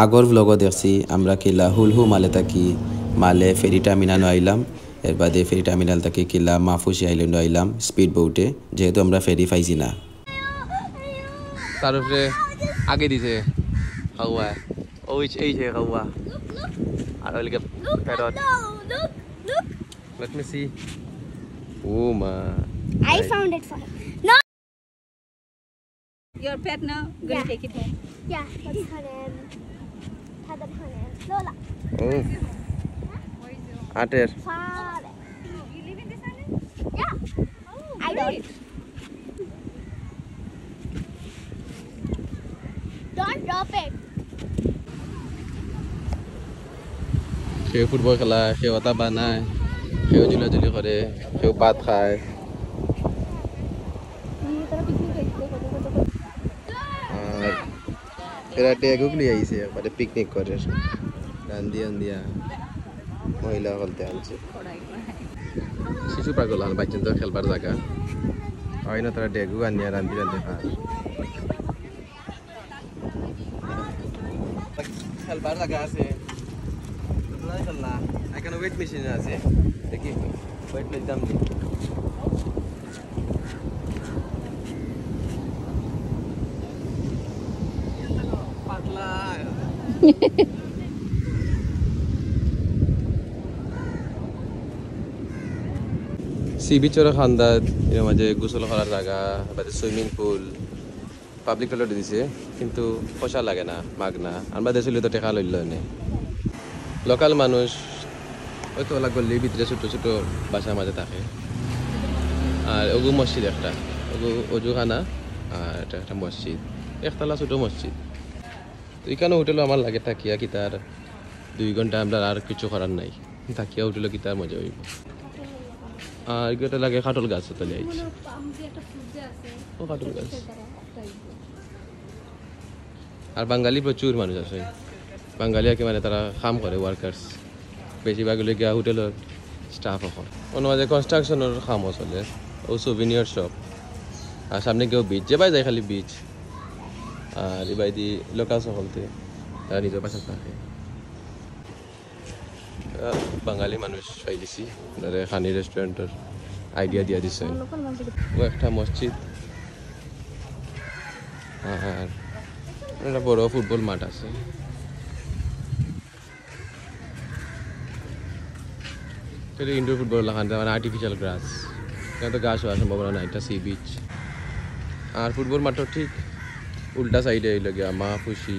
আগর ব্লগও দেখছি আমরা কিলা হুলহু মালে থাকি মালে ফেরি টার্মিনাল আইলাম এর বাদে ফেরি টার্মিনাল থাকি কিলা মাফুসি আইল্যান্ড আইলাম স্পিড বোটে যেহেতু আমরা ফেরি পাইছি না তার উপরে আগে দিছে খাওয়া ওই এই যে খাওয়া আর ওইদিকে parrot let me see oh man I found it for him. No. Your pet now? Gonna take it home. Yeah, that's her name. That's her name. Lola. oh ater Father. You live in this island? Yeah. Oh, I don't. Don't drop it. কেউ football খেলায় কেউ এটা বানায় কেউ জুলাজুলি করে কেউ ভাত খায় আর এরা ডেগুক নিয়ে আইছে একবারে পিকনিক করে রান্দিয়া মহিলা বলতে আনছে শিশু পাগল আর বাচ্চা তো খেলবার জায়গা হয় না তারা ডেগু আনিয়া রান্ধি খায় খেলবার জায়গা আছে এখানে ওয়েট মেশিন আছে দেখি ওয়েট মেশিন পাতলা সি বিচের খান্দা এর মাঝে গোসল করার জায়গা বাদে সুইমিং পুল পাবলিক টয়লেট দিছে কিন্তু পয়সা লাগে না মাগনা আমরা দেশে তো টাকা লইল না লোকাল মানুষ হয়তো ওলা গল্লির ভিতরে ছোট ছোট বাসার মাঝে থাকে আর ওগু মসজিদ একটা ওগু অজুখানা আর এটা একটা মসজিদ একতলা ছোট মসজিদ তো এখানে হোটেলও আমার লাগে থাকিয়া কি তার 2 ঘন্টা আমরা আর কিছু করার নাই থাকিয়া হোটেলও কি তার মজা হইব আর এটা লাগে কাটল গাছ তলে আইছি ও কাটল গাছ আর বাঙালি প্রচুর মানুষ আছে বাঙালি আর কি মানে তারা কাম করে ওয়ার্কার্স বেশিরভাগ গিয়া হোটেলের স্টাফ এখন অন্য মাঝে কনস্ট্রাকশনের কামও চলে ও সুভিনিয়র শপ আর সামনে কেউ বিচ যে বাই যায় খালি বিচ আর এবার দি লোকাল সকলতে তারা নিজের পাশে থাকে বাঙালি মানুষ পাই দিছি খানি রেস্টুরেন্টের আইডিয়া দিয়া দিছে ও একটা মসজিদ আর একটা বড় ফুটবল মাঠ আছে ইনডোর ফুটবল লাগান মানে আর্টিফিশিয়াল গ্রাস এখানে তো গাছ হওয়ার সম্ভাবনা নাই এটা সি বিচ আর ফুটবল মাঠটা ঠিক উল্টা সাইডে এলো গিয়া মা খুশি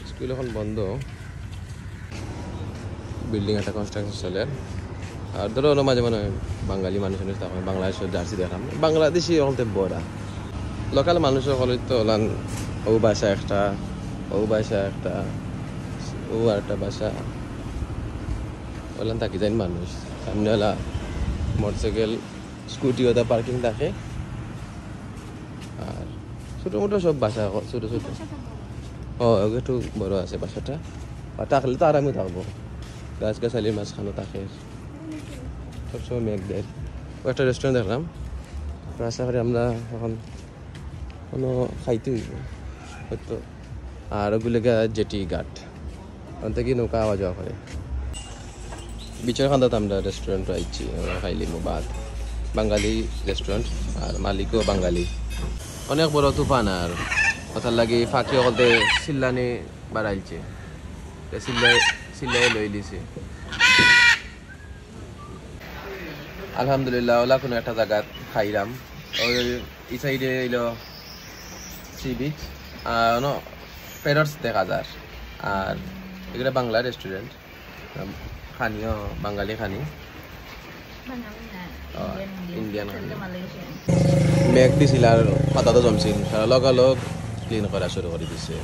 স্কুল এখন বন্ধ বিল্ডিং একটা কনস্ট্রাকশন চলে আর ধরো মাঝে মানে বাঙালি মানুষ তখন বাংলাদেশের জার্সি দেখাম বাংলাদেশি হলতে বড়া লোকাল মানুষের হলে তো হলান ও বাসা একটা ও আর একটা বাসা ওলান থাকি যাই মানুষ সামনে ওলা মোটরসাইকেল স্কুটি ওটা পার্কিং থাকে আর ছোটো মোটো সব বাসা ছোটো একটু বড় আছে বাসাটা আর থাকলে তো আরামে থাকবো গাছ গাছালির মাঝখানে থাকে সবসময় মেঘ দেয় একটা রেস্টুরেন্ট দেখলাম আশা করি আমরা এখন কোনো খাইতে হইব হয়তো আর ওগুলো জেটি ঘাট ওখান থেকে নৌকা আওয়া যাওয়া করে বিচের খান্দাতে আমরা রেস্টুরেন্ট আইছি খাইলি ভাত বাঙালি রেস্টুরেন্ট আর মালিকও বাঙালি অনেক বড় তুফান আর ওটার লাগে ফাঁকি বলতে চিল্লানি বাড়াইছে চিল্লাই লই লিছে আলহামদুলিল্লাহ ওলা কোনো একটা জায়গা খাইলাম ওই এই সাইডে এলো সি বিচ আর প্যারটস দেখা যায় আর এগুলো বাংলা রেস্টুরেন্ট খানিও বাঙালি খানি ইন্ডিয়ান খানি মেঘ দিছিল আর পাতাতো জমছিল সারা লগালগ ক্লিন করা শুরু করে দিছে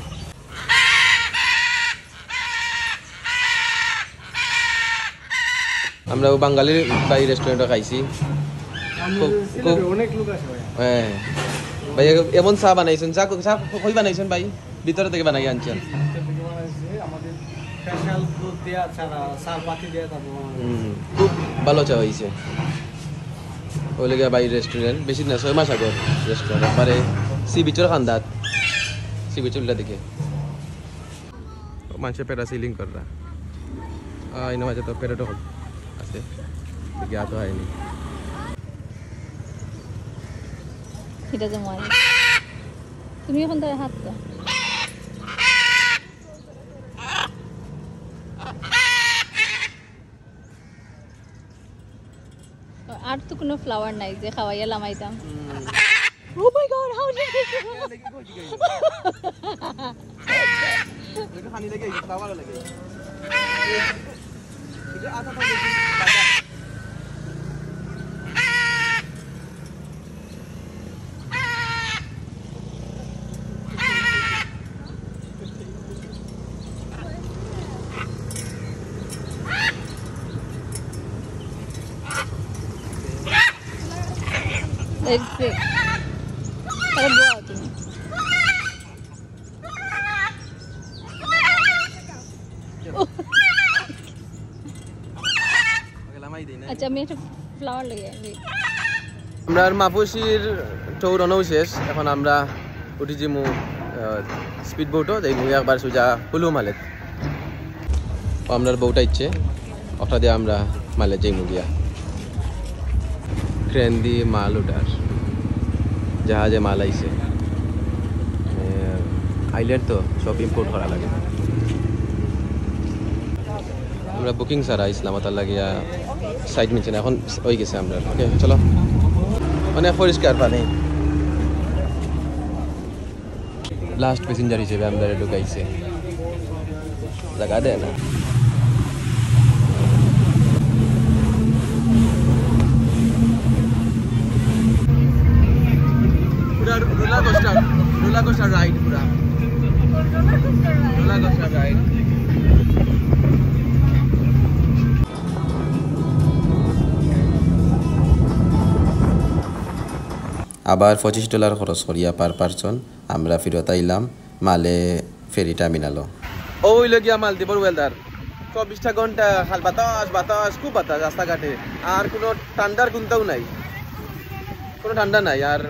আমরা বাঙালির বাড়ি রেস্টুরেন্টে খাইছি অনেক লোক আছে হ্যাঁ ভাই এমন চা বানাইছেন চা কই বানাইছেন ভাই ভিতরে থেকে বানাই আনছেন আমাদের স্পেশাল দুধ দেয়া ছাড়া সার পাতি দেয়া খুব ভালো চা হয়েছে ওই লেগে বাই রেস্টুরেন্ট বেশি না 6 মাস আগর রেস্টুরেন্ট একবারে সি বিচের খান্দাত সি বিচের দেখে মানুষের প্যারাসিলিং করা এনে মাঝে তো প্যারেটও আছে জ্ঞাত হয়নি He doesn't want it. তুমি এখন তার হাত দাও আর তো কোনো ফ্লাওয়ার নাই যে খাওয়াইয়া লামাইতাম Oh my god, how did you খানি লাগে ফ্লাওয়ার লাগে এটা আটা তো Let's see. Para buat tu. আচ্ছা আমি একটা ফ্লাওয়ার লাগাই আমরা মাপুসির টৌরনও শেষ এখন আমরা উঠি যাবো স্পিড বোটও যাইবো একবার সোজা হুলু মালেত আমরা বউটা ইচ্ছে ওটা দিয়ে আমরা মালে যাইমু গিয়া ট্রেন দিয়ে মাল ওঠার জাহাজে মাল আইছে আইল্যান্ড তো সব ইম্পোর্ট করা লাগে আমরা বুকিং ছাড়া ইসলামাতার লাগিয়া সাইড মিলছে না এখন হয়ে গেছে আমরা ওকে চলো অনেক পরিষ্কার পানি লাস্ট প্যাসেঞ্জার হিসেবে আমরা ঢুকাইছে জায়গা দেয় না roller coaster ride pura roller coaster ride আবার $25 খরচ করিয়া পার পারসন আমরা ফিরত আইলাম মালে ফেরি টার্মিনালও ওই লগিয়া মালদ্বীপের ওয়েদার 24 ঘন্টা খাল বাতাস খুব বাতাস রাস্তাঘাটে আর কোনো ঠান্ডার গুনতাও নাই কোনো ঠান্ডা নাই আর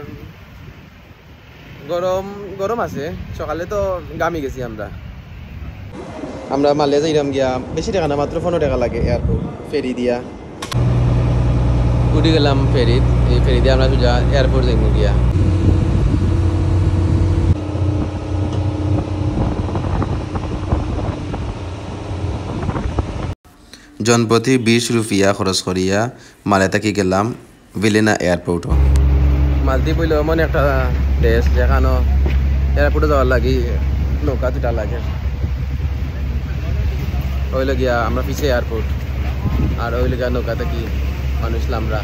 গরম আছে সকালে তো গামি গেছি আমরা মালে যাইলাম গিয়া বেশি টাকা না মাত্র 15 টাকা লাগে এয়ারপোর্ট ফেরি দিয়া উঠে গেলাম ফেরিত এই ফেরি দিয়ে আমরা সোজা এয়ারপোর্ট যাইমু গিয়া জনপ্রতি 20 রুপিয়া খরচ করিয়া মালে থাকি গেলাম ভিলেনা এয়ারপোর্ট মালদ্বীপ হইল এমন একটা দেশ যেখানে এয়ারপোর্টে যাওয়ার লাগি নৌকা দুটা লাগে ওই লগিয়া আমরা পিছিয়ে এয়ারপোর্ট আর ওই লগিয়া নৌকা থাকি মানুষ আমরা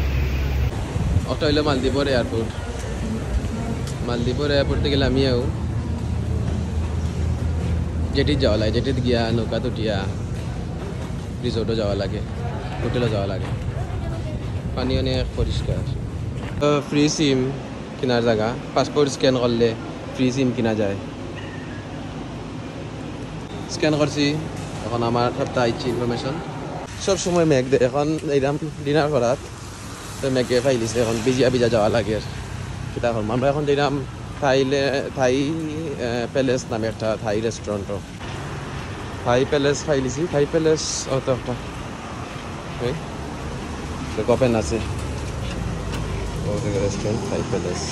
ওটা হইল মালদ্বীপের এয়ারপোর্ট থেকে আমিও জেটিত যাওয়া লাগে জেটিত গিয়া নৌকা উঠিয়া রিসোর্টও যাওয়া লাগে হোটেলও যাওয়া লাগে পানি অনেক পরিষ্কার ফ্রি সিম কেনার জায়গা পাসপোর্ট স্ক্যান করলে ফ্রি সিম কিনা যায় স্ক্যান করছি এখন আমার সপ্তাহ আইছি ইনফরমেশন সব সময় মেঘ দেয় এখন এইরাম ডিনার করার তো মেঘে ফাইলিছে এখন বিজা যাওয়া লাগে সেটা এখন আমরা এখন যেরাম থাই প্যালেস নামে একটা থাই রেস্টুরেন্টও থাই প্যালেস ফাইলিছি থাই প্যালেস অত একটা কপেন আছে রেস্টুরেন্ট থাই প্যালেস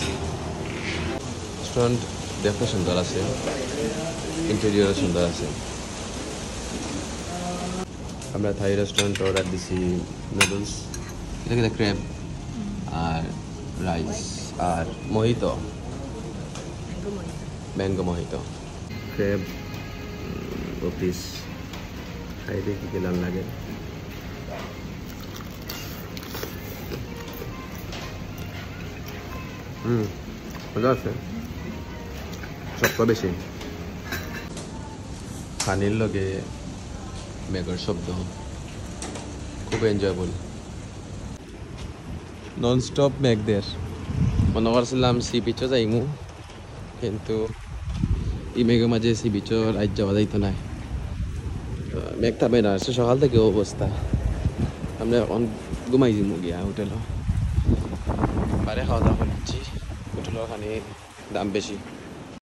রেস্টুরেন্ট দেখতে সুন্দর আছে ইন্টেরিয়র সুন্দর আছে আমরা থাই রেস্টুরেন্ট অর্ডার দিছি নুডলস এটা ক্র্যাব আর রাইস আর মোহিতো ম্যাঙ্গো মোহিতো ক্র্যাব অফিস খাই দেখি কেলাম লাগে মজা আছে সবটা বেশি পানির লগে মেঘের শব্দ খুব এনজয়েবল নন স্টপ মেঘদের মনে করছিলাম সি বিচও যাইমু কিন্তু এই মেঘের মাঝে সি বিচও রাত যাওয়া যাইতো না মেঘ থামে না সকাল থেকে অবস্থা আমরা এখন ঘুমাই যাবো গিয়া হোটেলও বারে খাওয়া দাওয়া করছি হোটেলের খানি দাম বেশি